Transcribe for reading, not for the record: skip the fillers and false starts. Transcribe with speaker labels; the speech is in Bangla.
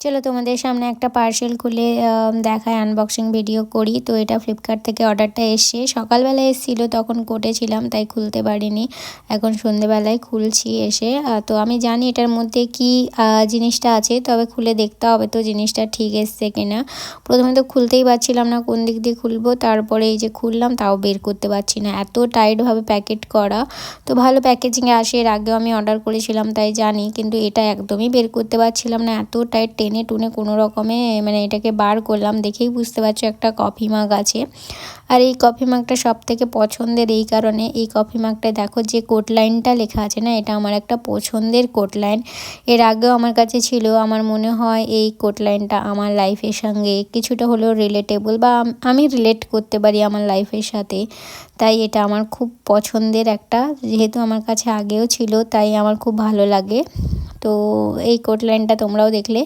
Speaker 1: চলো তোমাদের সামনে একটা পার্সেল খুলে দেখায়, আনবক্সিং ভিডিও করি। তো এটা ফ্লিপকার্ট থেকে অর্ডারটা এসছে, সকালবেলা এসেছিল, তখন কোর্টে তাই খুলতে পারিনি। এখন সন্ধেবেলায় খুলছি এসে। তো আমি জানি এটার মধ্যে কি জিনিসটা আছে, তবে খুলে দেখতে হবে তো জিনিসটা ঠিক এসছে কিনা। প্রথমে তো খুলতেই পারছিলাম না, কোন দিক দিয়ে খুলবো। তারপরে এই যে খুললাম, তাও বের করতে পারছি না, এত টাইটভাবে প্যাকেট করা। তো ভালো প্যাকেজিংয়ে আসে, এর আগেও আমি অর্ডার করেছিলাম তাই জানি, কিন্তু এটা একদমই বের করতে পারছিলাম না, এত টাইট। টেনে টুনে কোনো রকমে মানে এটাকে বার করলাম। দেখেই বুঝতে পারছো একটা কফি মাগ আছে। আর এই কফি মাগটা সব থেকে পছন্দের এই কারণে, এই কফি মাগটায় দেখো যে কোট লাইনটা লেখা আছে না, এটা আমার একটা পছন্দের কোট লাইন। এর আগেও আমার কাছে ছিল। আমার মনে হয় এই কোট লাইনটা আমার লাইফের সঙ্গে কিছুটা হলেও রিলেটেবল, বা আমি রিলেট করতে পারি আমার লাইফের সাথে। তাই এটা আমার খুব পছন্দের একটা, যেহেতু আমার কাছে আগেও ছিল তাই আমার খুব ভালো লাগে। তো এই কোট লাইনটা তোমরাও দেখলে